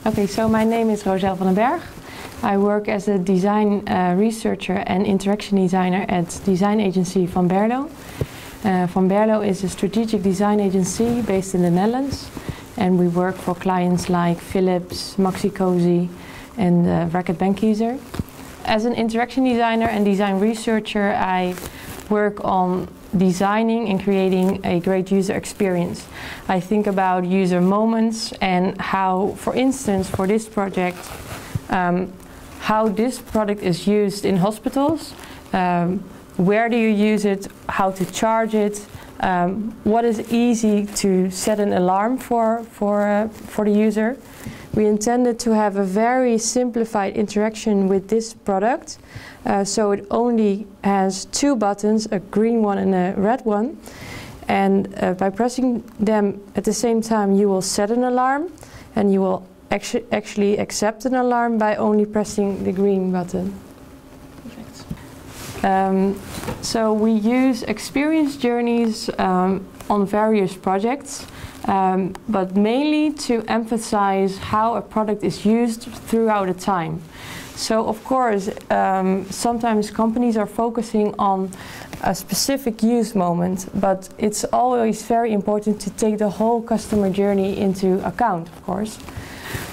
Okay, so my name is Rosel van den Berg. I work as a design researcher and interaction designer at design agency Van Berlo. Van Berlo is a strategic design agency based in the Netherlands, and we work for clients like Philips, Maxi Cosi and Reckitt Benckiser. As an interaction designer and design researcher, I work on designing and creating a great user experience. I think about user moments and how, for instance, for this project, how this product is used in hospitals, where do you use it, how to charge it, what is easy to set an alarm for the user. We intended to have a very simplified interaction with this product, so it only has two buttons, a green one and a red one, and by pressing them at the same time you will set an alarm, and you will actually accept an alarm by only pressing the green button. So we use experience journeys on various projects, but mainly to emphasize how a product is used throughout a time. So of course, sometimes companies are focusing on a specific use moment, but it's always very important to take the whole customer journey into account, of course.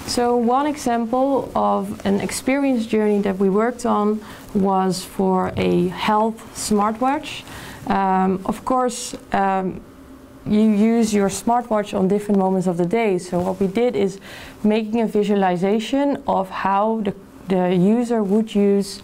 So one example of an experience journey that we worked on was for a health smartwatch. Of course, you use your smartwatch on different moments of the day. So what we did is making a visualization of how the user would use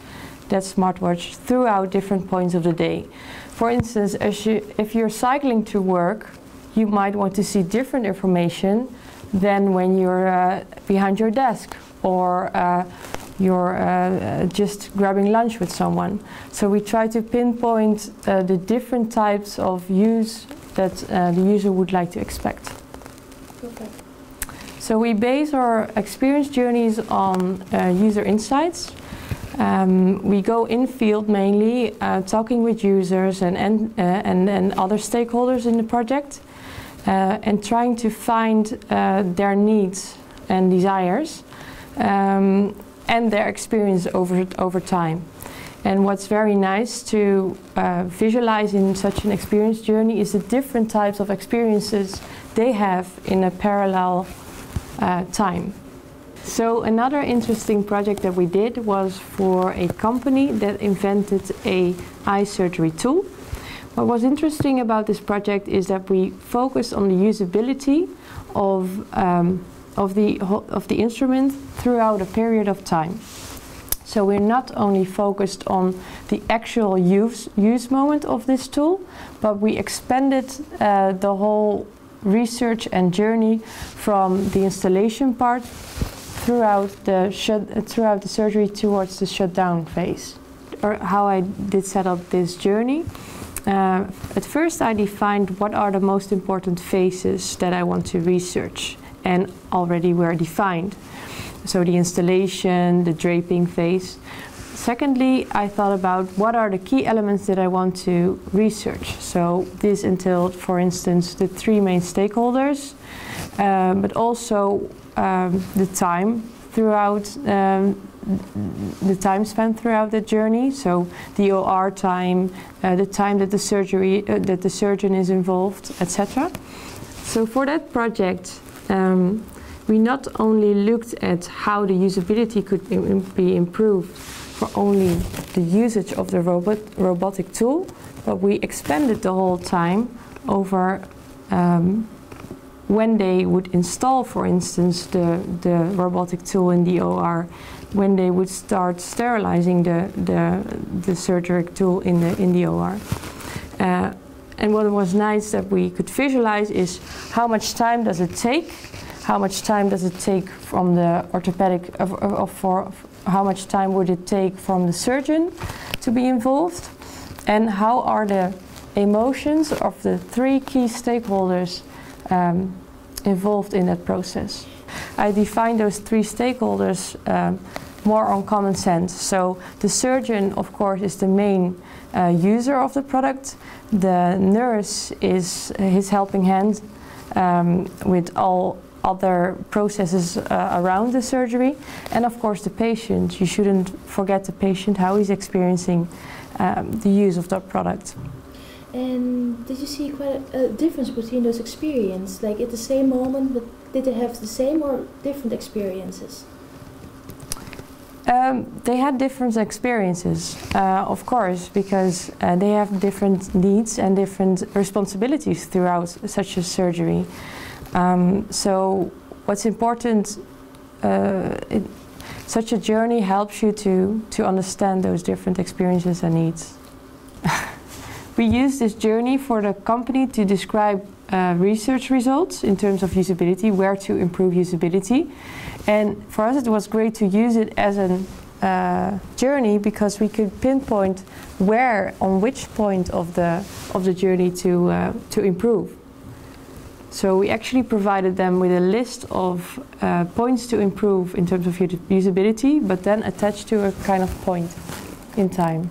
that smartwatch throughout different points of the day. For instance, if you're cycling to work, you might want to see different information than when you're behind your desk or you're just grabbing lunch with someone. So we try to pinpoint the different types of use that the user would like to expect. Okay. So we base our experience journeys on user insights. We go in field mainly, talking with users and other stakeholders in the project, and trying to find their needs and desires and their experience over time. And what's very nice to visualize in such an experience journey is the different types of experiences they have in a parallel time. So another interesting project that we did was for a company that invented an eye surgery tool. What was interesting about this project is that we focused on the usability of the instrument throughout a period of time. So we're not only focused on the actual use moment of this tool, but we expanded the whole research and journey from the installation part throughout the surgery towards the shutdown phase. Or how I did set up this journey. At first I defined what are the most important phases that I want to research, and already were defined. So the installation, the draping phase. Secondly, I thought about what are the key elements that I want to research. So this entailed, for instance, the three main stakeholders, but also the time throughout the time spent throughout the journey. So the OR time, the time that the surgeon is involved, etc. So for that project, we not only looked at how the usability could be improved for only the usage of the robotic tool, but we expanded the whole time over when they would install, for instance, the robotic tool in the OR, when they would start sterilizing the surgery tool in the OR. And what was nice that we could visualize is how much time does it take. How much time does it take from the orthopedic, how much time would it take from the surgeon to be involved? And how are the emotions of the three key stakeholders involved in that process? I defined those three stakeholders more on common sense. So the surgeon, of course, is the main user of the product. The nurse is his helping hand with all other processes around the surgery, and of course the patient. You shouldn't forget the patient, how he's experiencing the use of that product. And did you see quite a difference between those experiences? Like at the same moment, but did they have the same or different experiences? They had different experiences, of course, because they have different needs and different responsibilities throughout such a surgery. So what's important, such a journey helps you to understand those different experiences and needs. We use this journey for the company to describe research results in terms of usability, where to improve usability. And for us it was great to use it as a journey because we could pinpoint where, on which point of the journey to improve. So we actually provided them with a list of points to improve in terms of usability, but then attached to a kind of point in time.